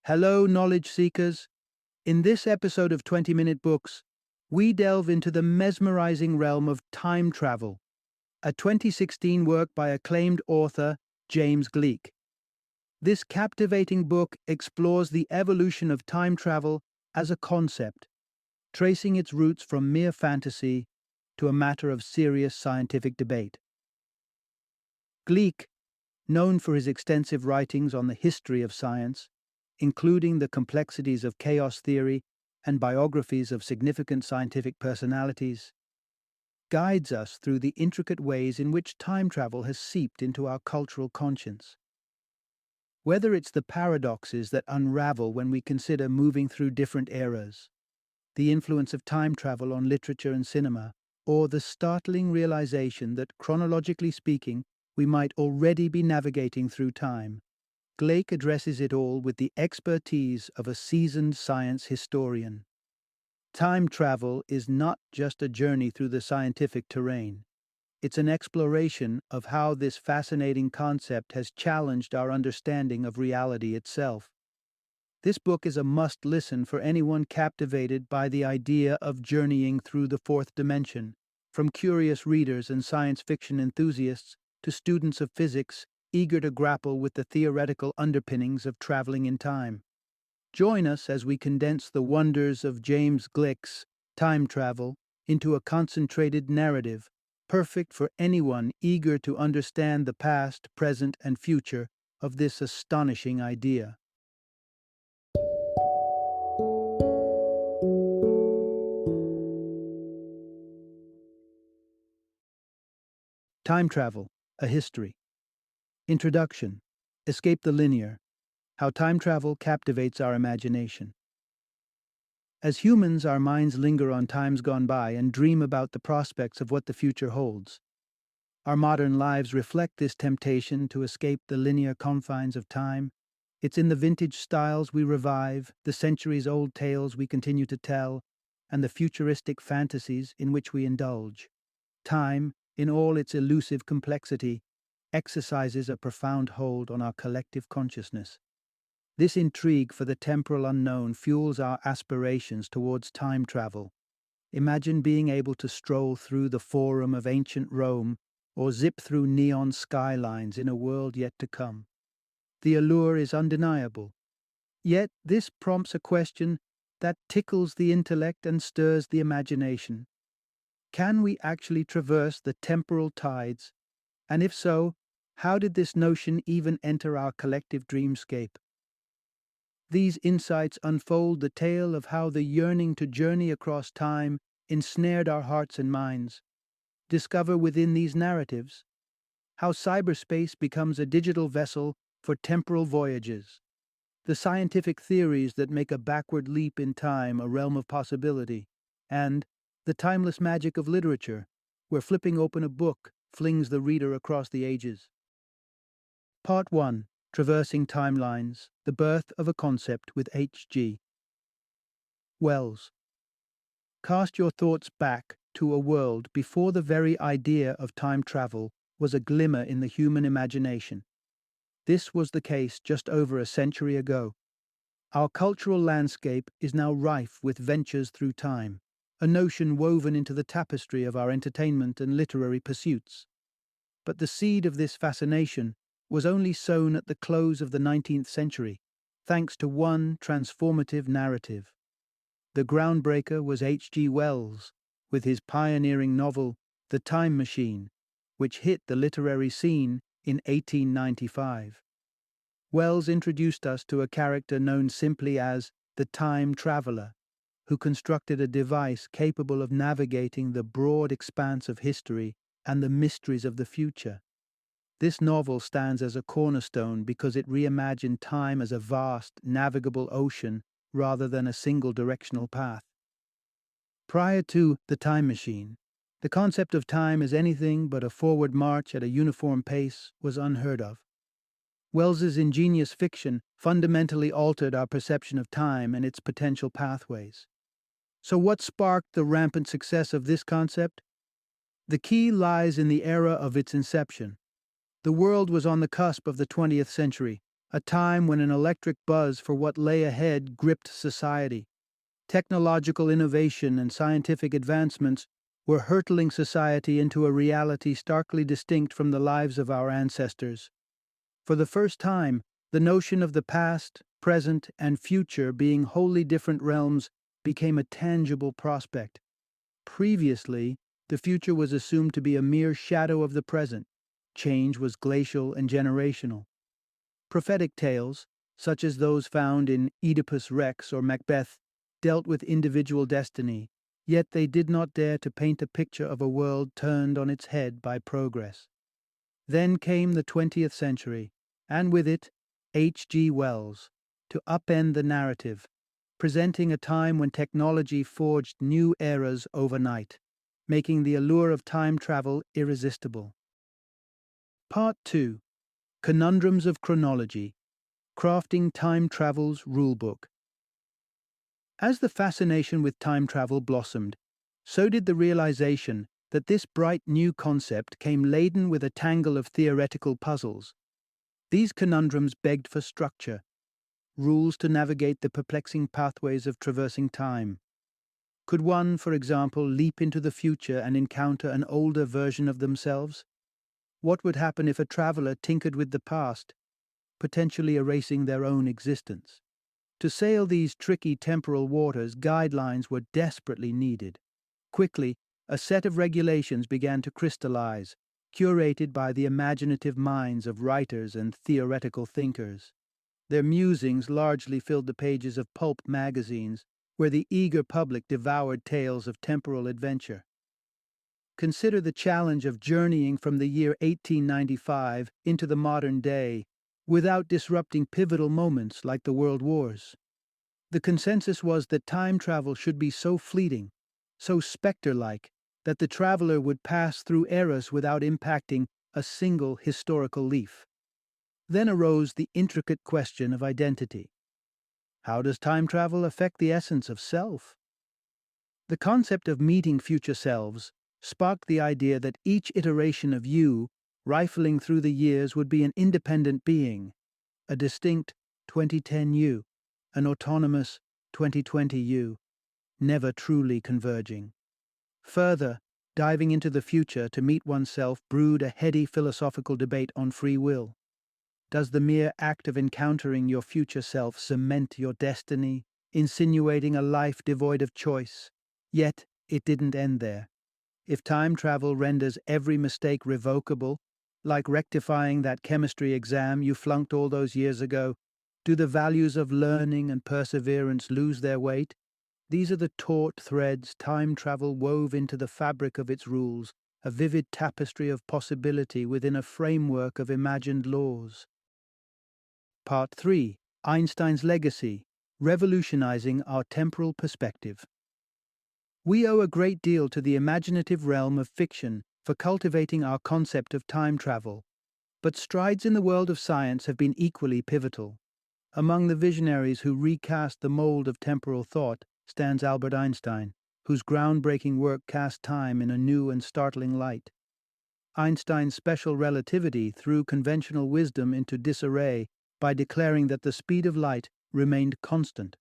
Hello, knowledge seekers. In this episode of 20-Minute Books, we delve into the mesmerizing realm of time travel, a 2016 work by acclaimed author James Gleick. This captivating book explores the evolution of time travel as a concept, tracing its roots from mere fantasy to a matter of serious scientific debate. Gleick, known for his extensive writings on the history of science, including the complexities of chaos theory and biographies of significant scientific personalities, guides us through the intricate ways in which time travel has seeped into our cultural conscience. Whether it's the paradoxes that unravel when we consider moving through different eras, the influence of time travel on literature and cinema, or the startling realization that, chronologically speaking, we might already be navigating through time, Gleick addresses it all with the expertise of a seasoned science historian. Time travel is not just a journey through the scientific terrain. It's an exploration of how this fascinating concept has challenged our understanding of reality itself. This book is a must-listen for anyone captivated by the idea of journeying through the fourth dimension, from curious readers and science fiction enthusiasts to students of physics eager to grapple with the theoretical underpinnings of traveling in time. Join us as we condense the wonders of James Gleick's time travel into a concentrated narrative, perfect for anyone eager to understand the past, present, and future of this astonishing idea. Time Travel, a History. Introduction. Escape the Linear. How time travel captivates our imagination. As humans, our minds linger on times gone by and dream about the prospects of what the future holds. Our modern lives reflect this temptation to escape the linear confines of time. It's in the vintage styles we revive, the centuries-old tales we continue to tell, and the futuristic fantasies in which we indulge. Time, in all its elusive complexity, exercises a profound hold on our collective consciousness. This intrigue for the temporal unknown fuels our aspirations towards time travel. Imagine being able to stroll through the Forum of ancient Rome or zip through neon skylines in a world yet to come. The allure is undeniable. Yet this prompts a question that tickles the intellect and stirs the imagination. Can we actually traverse the temporal tides? And if so, how did this notion even enter our collective dreamscape? These insights unfold the tale of how the yearning to journey across time ensnared our hearts and minds. Discover within these narratives how cyberspace becomes a digital vessel for temporal voyages, the scientific theories that make a backward leap in time a realm of possibility, and the timeless magic of literature, where flipping open a book flings the reader across the ages. Part 1. Traversing Timelines, The Birth of a Concept with H.G. Wells. Cast your thoughts back to a world before the very idea of time travel was a glimmer in the human imagination. This was the case just over a century ago. Our cultural landscape is now rife with ventures through time, a notion woven into the tapestry of our entertainment and literary pursuits. But the seed of this fascination was only sown at the close of the 19th century, thanks to one transformative narrative. The groundbreaker was H.G. Wells, with his pioneering novel, The Time Machine, which hit the literary scene in 1895. Wells introduced us to a character known simply as the Time Traveler, who constructed a device capable of navigating the broad expanse of history and the mysteries of the future. This novel stands as a cornerstone because it reimagined time as a vast, navigable ocean rather than a single directional path. Prior to The Time Machine, the concept of time as anything but a forward march at a uniform pace was unheard of. Wells's ingenious fiction fundamentally altered our perception of time and its potential pathways. So what sparked the rampant success of this concept? The key lies in the era of its inception. The world was on the cusp of the 20th century, a time when an electric buzz for what lay ahead gripped society. Technological innovation and scientific advancements were hurtling society into a reality starkly distinct from the lives of our ancestors. For the first time, the notion of the past, present, and future being wholly different realms became a tangible prospect. Previously, the future was assumed to be a mere shadow of the present. Change was glacial and generational. Prophetic tales, such as those found in Oedipus Rex or Macbeth, dealt with individual destiny, yet they did not dare to paint a picture of a world turned on its head by progress. Then came the 20th century, and with it, H.G. Wells, to upend the narrative, presenting a time when technology forged new eras overnight, making the allure of time travel irresistible. Part 2. Conundrums of Chronology, Crafting Time Travel's Rulebook. As the fascination with time travel blossomed, so did the realization that this bright new concept came laden with a tangle of theoretical puzzles. These conundrums begged for structure, rules to navigate the perplexing pathways of traversing time. Could one, for example, leap into the future and encounter an older version of themselves? What would happen if a traveler tinkered with the past, potentially erasing their own existence? To sail these tricky temporal waters, guidelines were desperately needed. Quickly, a set of regulations began to crystallize, curated by the imaginative minds of writers and theoretical thinkers. Their musings largely filled the pages of pulp magazines, where the eager public devoured tales of temporal adventure. Consider the challenge of journeying from the year 1895 into the modern day without disrupting pivotal moments like the World Wars. The consensus was that time travel should be so fleeting, so specter-like, that the traveler would pass through eras without impacting a single historical leaf. Then arose the intricate question of identity. How does time travel affect the essence of self? The concept of meeting future selves sparked the idea that each iteration of you, rifling through the years, would be an independent being, a distinct 2010 you, an autonomous 2020 you, never truly converging. Further, diving into the future to meet oneself brewed a heady philosophical debate on free will. Does the mere act of encountering your future self cement your destiny, insinuating a life devoid of choice? Yet, it didn't end there. If time travel renders every mistake revocable, like rectifying that chemistry exam you flunked all those years ago, do the values of learning and perseverance lose their weight? These are the taut threads time travel wove into the fabric of its rules, a vivid tapestry of possibility within a framework of imagined laws. Part 3. Einstein's Legacy, Revolutionizing Our Temporal Perspective. We owe a great deal to the imaginative realm of fiction for cultivating our concept of time travel, but strides in the world of science have been equally pivotal. Among the visionaries who recast the mold of temporal thought stands Albert Einstein, whose groundbreaking work cast time in a new and startling light. Einstein's special relativity threw conventional wisdom into disarray by declaring that the speed of light remained constant,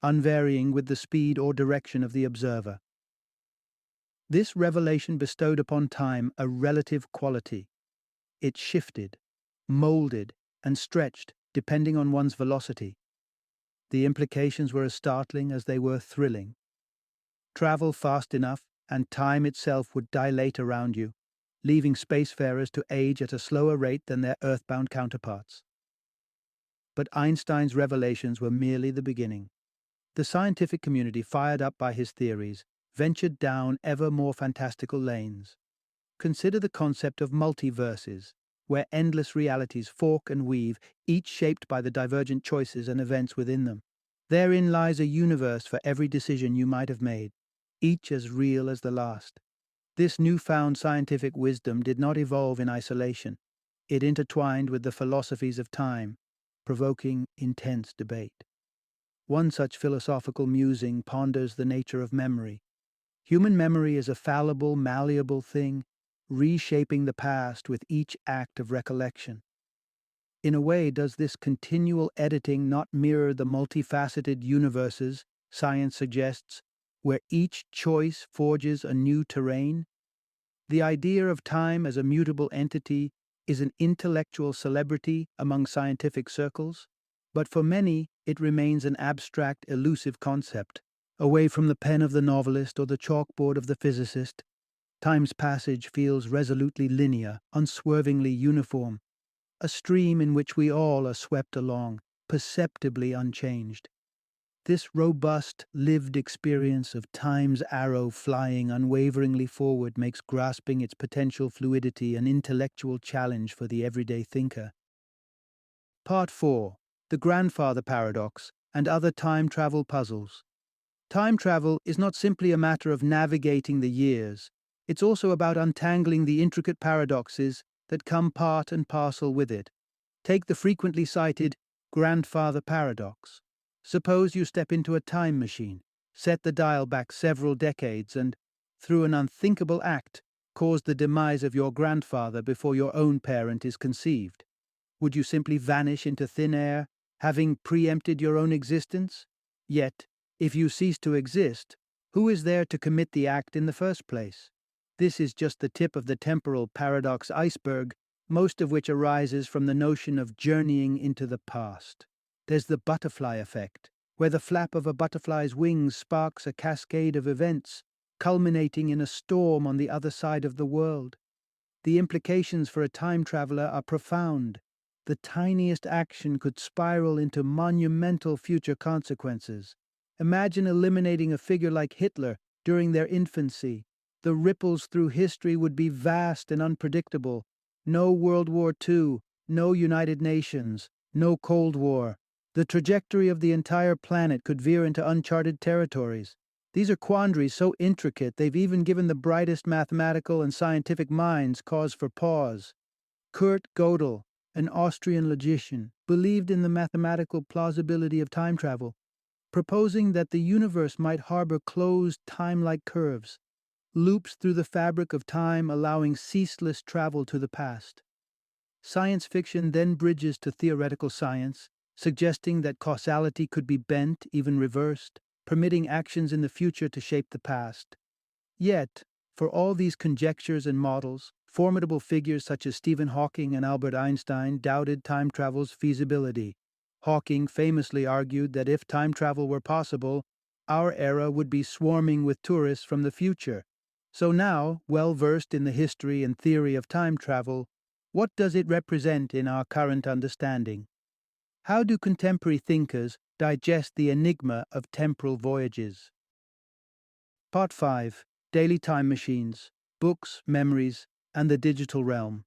unvarying with the speed or direction of the observer. This revelation bestowed upon time a relative quality. It shifted, molded, and stretched depending on one's velocity. The implications were as startling as they were thrilling. Travel fast enough, and time itself would dilate around you, leaving spacefarers to age at a slower rate than their earthbound counterparts. But Einstein's revelations were merely the beginning. The scientific community, fired up by his theories, ventured down ever more fantastical lanes. Consider the concept of multiverses, where endless realities fork and weave, each shaped by the divergent choices and events within them. Therein lies a universe for every decision you might have made, each as real as the last. This newfound scientific wisdom did not evolve in isolation. It intertwined with the philosophies of time, provoking intense debate. One such philosophical musing ponders the nature of memory. Human memory is a fallible, malleable thing, reshaping the past with each act of recollection. In a way, does this continual editing not mirror the multifaceted universes science suggests, where each choice forges a new terrain? The idea of time as a mutable entity is an intellectual celebrity among scientific circles, but for many it remains an abstract, elusive concept. Away from the pen of the novelist or the chalkboard of the physicist, time's passage feels resolutely linear, unswervingly uniform, a stream in which we all are swept along, perceptibly unchanged. This robust, lived experience of time's arrow flying unwaveringly forward makes grasping its potential fluidity an intellectual challenge for the everyday thinker. Part 4. The Grandfather Paradox and Other Time Travel Puzzles. Time travel is not simply a matter of navigating the years, it's also about untangling the intricate paradoxes that come part and parcel with it. Take the frequently cited grandfather paradox. Suppose you step into a time machine, set the dial back several decades, and, through an unthinkable act, cause the demise of your grandfather before your own parent is conceived. Would you simply vanish into thin air, having preempted your own existence? Yet, if you cease to exist, who is there to commit the act in the first place? This is just the tip of the temporal paradox iceberg, most of which arises from the notion of journeying into the past. There's the butterfly effect, where the flap of a butterfly's wings sparks a cascade of events, culminating in a storm on the other side of the world. The implications for a time traveler are profound. The tiniest action could spiral into monumental future consequences. Imagine eliminating a figure like Hitler during their infancy. The ripples through history would be vast and unpredictable. No World War II, no United Nations, no Cold War. The trajectory of the entire planet could veer into uncharted territories. These are quandaries so intricate they've even given the brightest mathematical and scientific minds cause for pause. Kurt Gödel, an Austrian logician, believed in the mathematical plausibility of time travel, proposing that the universe might harbor closed time-like curves, loops through the fabric of time allowing ceaseless travel to the past. Science fiction then bridges to theoretical science, suggesting that causality could be bent, even reversed, permitting actions in the future to shape the past. Yet, for all these conjectures and models, formidable figures such as Stephen Hawking and Albert Einstein doubted time travel's feasibility. Hawking famously argued that if time travel were possible, our era would be swarming with tourists from the future. So now, well versed in the history and theory of time travel, what does it represent in our current understanding? How do contemporary thinkers digest the enigma of temporal voyages? Part 5. Daily Time Machines, Books, Memories, and the Digital Realm.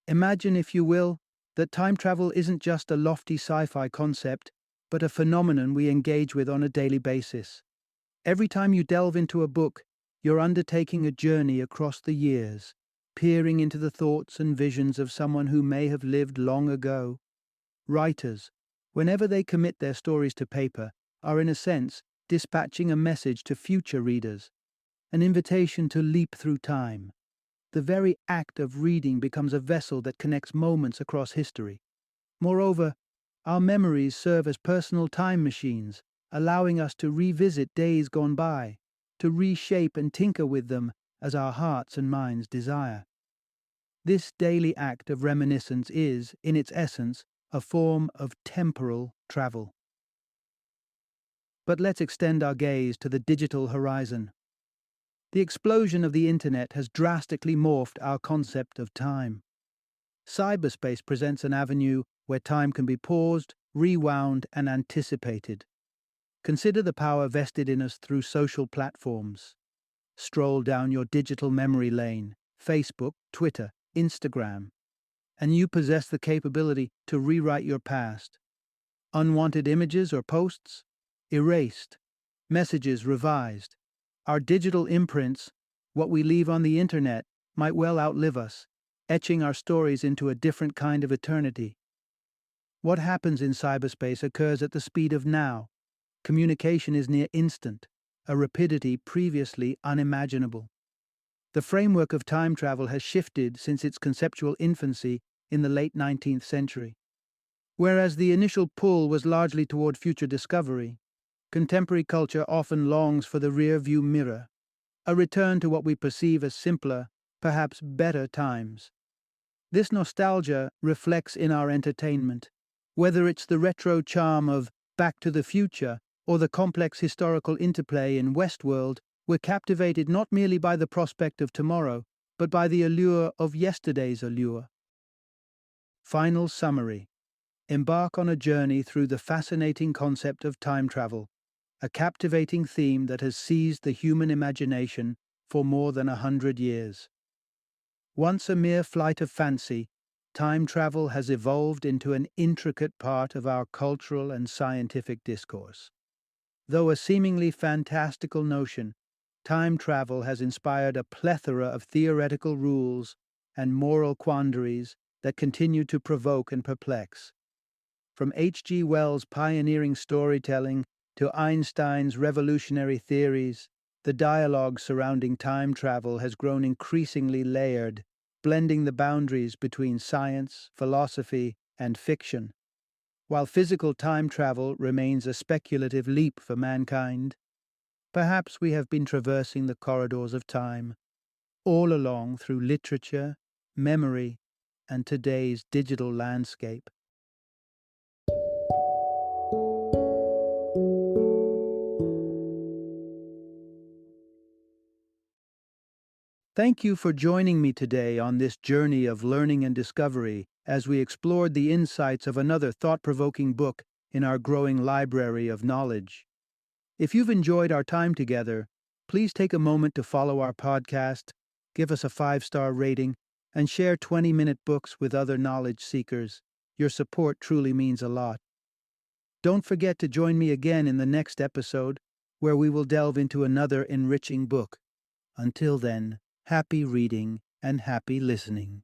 Imagine, if you will, that time travel isn't just a lofty sci-fi concept, but a phenomenon we engage with on a daily basis. Every time you delve into a book, you're undertaking a journey across the years, peering into the thoughts and visions of someone who may have lived long ago. Writers, whenever they commit their stories to paper, are in a sense dispatching a message to future readers, an invitation to leap through time. The very act of reading becomes a vessel that connects moments across history. Moreover, our memories serve as personal time machines, allowing us to revisit days gone by, to reshape and tinker with them as our hearts and minds desire. This daily act of reminiscence is, in its essence, a form of temporal travel. But let's extend our gaze to the digital horizon. The explosion of the internet has drastically morphed our concept of time. Cyberspace presents an avenue where time can be paused, rewound, and anticipated. Consider the power vested in us through social platforms. Stroll down your digital memory lane, Facebook, Twitter, Instagram, and you possess the capability to rewrite your past. Unwanted images or posts? Erased. Messages revised. Our digital imprints, what we leave on the internet, might well outlive us, etching our stories into a different kind of eternity. What happens in cyberspace occurs at the speed of now. Communication is near instant, a rapidity previously unimaginable. The framework of time travel has shifted since its conceptual infancy in the late 19th century. Whereas the initial pull was largely toward future discovery, contemporary culture often longs for the rear-view mirror, a return to what we perceive as simpler, perhaps better times. This nostalgia reflects in our entertainment, whether it's the retro charm of Back to the Future or the complex historical interplay in Westworld. We're captivated not merely by the prospect of tomorrow, but by the allure of yesterday's allure. Final summary. Embark on a journey through the fascinating concept of time travel, a captivating theme that has seized the human imagination for more than 100 years. Once a mere flight of fancy, time travel has evolved into an intricate part of our cultural and scientific discourse. Though a seemingly fantastical notion, time travel has inspired a plethora of theoretical rules and moral quandaries that continue to provoke and perplex. From H.G. Wells' pioneering storytelling to Einstein's revolutionary theories, the dialogue surrounding time travel has grown increasingly layered, blending the boundaries between science, philosophy, and fiction. While physical time travel remains a speculative leap for mankind, perhaps we have been traversing the corridors of time, all along through literature, memory, and today's digital landscape. Thank you for joining me today on this journey of learning and discovery as we explored the insights of another thought-provoking book in our growing library of knowledge. If you've enjoyed our time together, please take a moment to follow our podcast, give us a 5-star rating, and share 20-minute books with other knowledge seekers. Your support truly means a lot. Don't forget to join me again in the next episode, where we will delve into another enriching book. Until then, happy reading and happy listening.